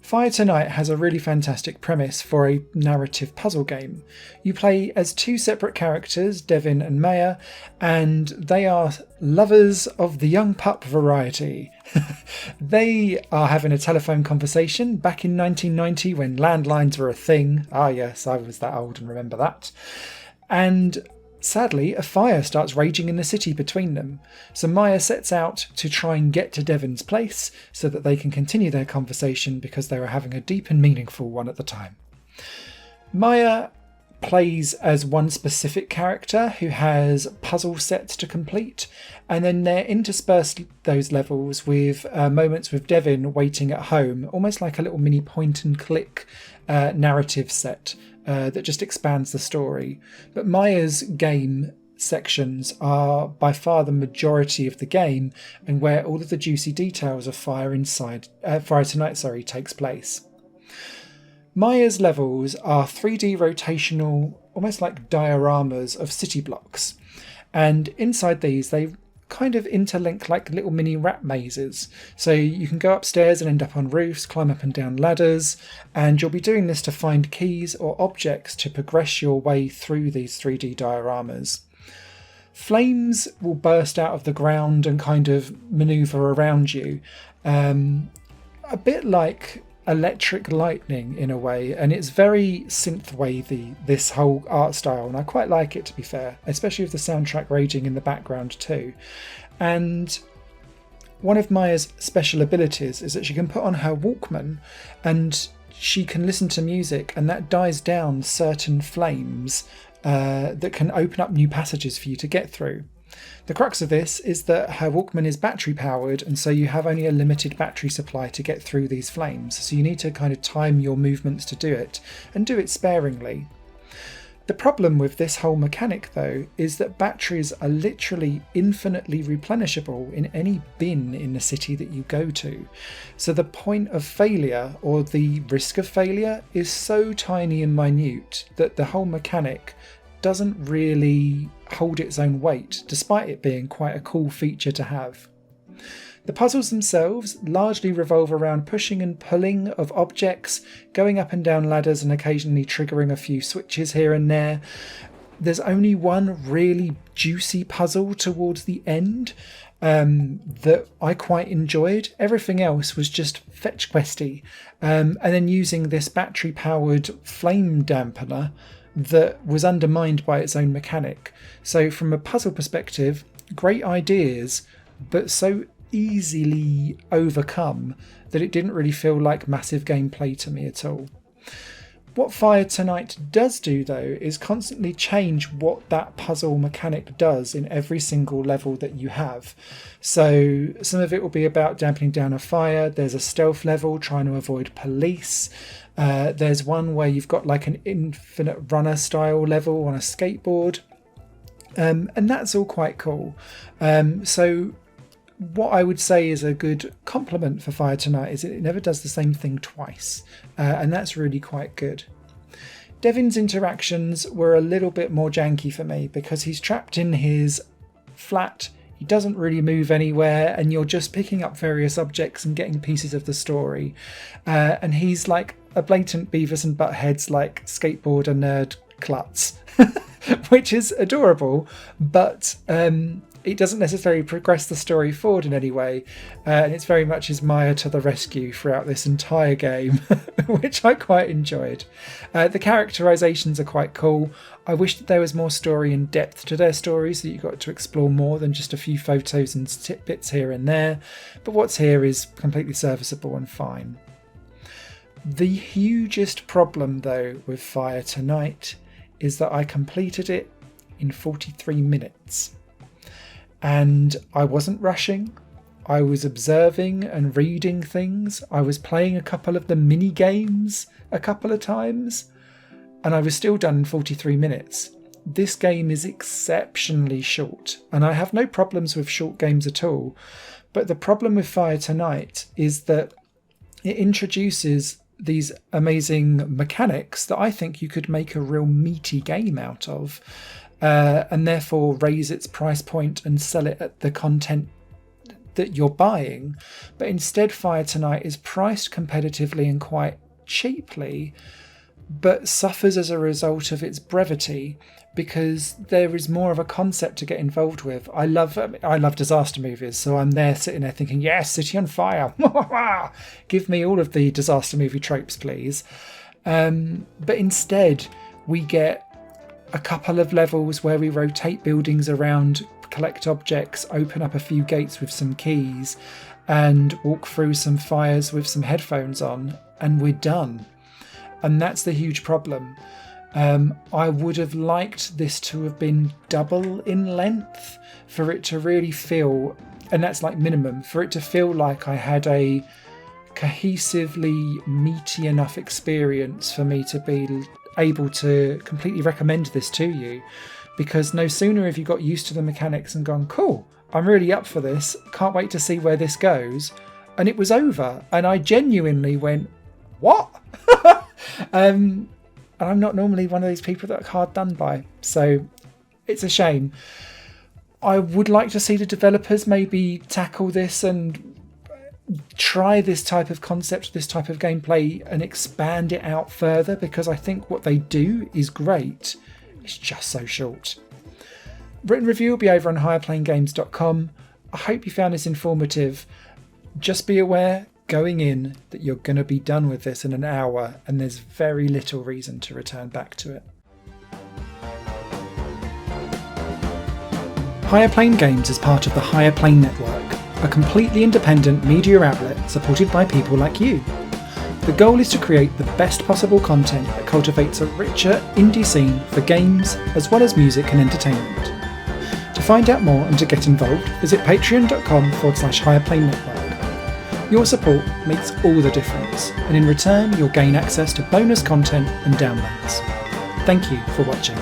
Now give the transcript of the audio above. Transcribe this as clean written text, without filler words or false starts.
Fire Tonight has a really fantastic premise for a narrative puzzle game. You play as two separate characters, Devin and Maya, and they are lovers of the young pup variety. They are having a telephone conversation back in 1990 when landlines were a thing. Ah yes, I was that old and remember that. And sadly, a fire starts raging in the city between them, so Maya sets out to try and get to Devin's place so that they can continue their conversation because they were having a deep and meaningful one at the time. Maya plays as one specific character who has puzzle sets to complete, and then they're interspersed those levels with moments with Devin waiting at home, almost like a little mini point and click narrative set. That just expands the story. But Maya's game sections are by far the majority of the game and where all of the juicy details of Fire Tonight takes place. Maya's levels are 3D rotational, almost like dioramas of city blocks. And inside these, they kind of interlink like little mini rat mazes. So you can go upstairs and end up on roofs, climb up and down ladders, and you'll be doing this to find keys or objects to progress your way through these 3D dioramas. Flames will burst out of the ground and kind of maneuver around you, a bit like electric lightning in a way, and it's very synthwavy, this whole art style, and I quite like it, to be fair, especially with the soundtrack raging in the background too. And one of Maya's special abilities is that she can put on her Walkman and she can listen to music, and that dies down certain flames that can open up new passages for you to get through. The crux of this is that her Walkman is battery powered, and so you have only a limited battery supply to get through these flames, so you need to kind of time your movements to do it, and do it sparingly. The problem with this whole mechanic though is that batteries are literally infinitely replenishable in any bin in the city that you go to, so the point of failure or the risk of failure is so tiny and minute that the whole mechanic doesn't really hold its own weight, despite it being quite a cool feature to have. The puzzles themselves largely revolve around pushing and pulling of objects, going up and down ladders and occasionally triggering a few switches here and there. There's only one really juicy puzzle towards the end that I quite enjoyed. Everything else was just fetch questy, and then using this battery powered flame dampener that was undermined by its own mechanic. So from a puzzle perspective, great ideas, but so easily overcome that it didn't really feel like massive gameplay to me at all. What Fire Tonight does do though is constantly change what that puzzle mechanic does in every single level that you have. So some of it will be about dampening down a fire, there's a stealth level trying to avoid police, there's one where you've got like an infinite runner style level on a skateboard, and that's all quite cool. So what I would say is a good compliment for Fire Tonight is it never does the same thing twice, and that's really quite good. Devin's interactions were a little bit more janky for me because he's trapped in his flat, he doesn't really move anywhere, and you're just picking up various objects and getting pieces of the story, and he's like a blatant Beavis and Butthead's like skateboarder nerd klutz, which is adorable, but it doesn't necessarily progress the story forward in any way, and it's very much his Maya to the rescue throughout this entire game, which I quite enjoyed. The characterizations are quite cool. I wish that there was more story and depth to their stories, that you got to explore more than just a few photos and tidbits here and there, but what's here is completely serviceable and fine. The hugest problem though with Fire Tonight is that I completed it in 43 minutes. And I wasn't rushing, I was observing and reading things, I was playing a couple of the mini games a couple of times, and I was still done in 43 minutes. This game is exceptionally short, and I have no problems with short games at all, but the problem with Fire Tonight is that it introduces these amazing mechanics that I think you could make a real meaty game out of, and therefore raise its price point and sell it at the content that you're buying, but instead Fire Tonight is priced competitively and quite cheaply, but suffers as a result of its brevity because there is more of a concept to get involved with. I love disaster movies, so I'm there sitting there thinking, yes, City on Fire. Give me all of the disaster movie tropes, please. But instead, we get a couple of levels where we rotate buildings around, collect objects, open up a few gates with some keys, and walk through some fires with some headphones on, and we're done. And that's the huge problem. I would have liked this to have been double in length for it to really feel, and that's like minimum, for it to feel like I had a cohesively meaty enough experience for me to be able to completely recommend this to you. Because no sooner have you got used to the mechanics and gone, cool, I'm really up for this, can't wait to see where this goes, and it was over, and I genuinely went, what? And I'm not normally one of these people that are hard done by, so it's a shame. I would like to see the developers maybe tackle this and try this type of concept, this type of gameplay, and expand it out further, because I think what they do is great. It's just so short. Written review will be over on higherplayinggames.com. I hope you found this informative. Just be aware going in that you're going to be done with this in an hour, and there's very little reason to return back to it. Higher Plane Games is part of the Higher Plane Network, a completely independent media outlet supported by people like you. The goal is to create the best possible content that cultivates a richer indie scene for games as well as music and entertainment. To find out more and to get involved, visit patreon.com/higherplane-network. Your support makes all the difference, and in return you'll gain access to bonus content and downloads. Thank you for watching.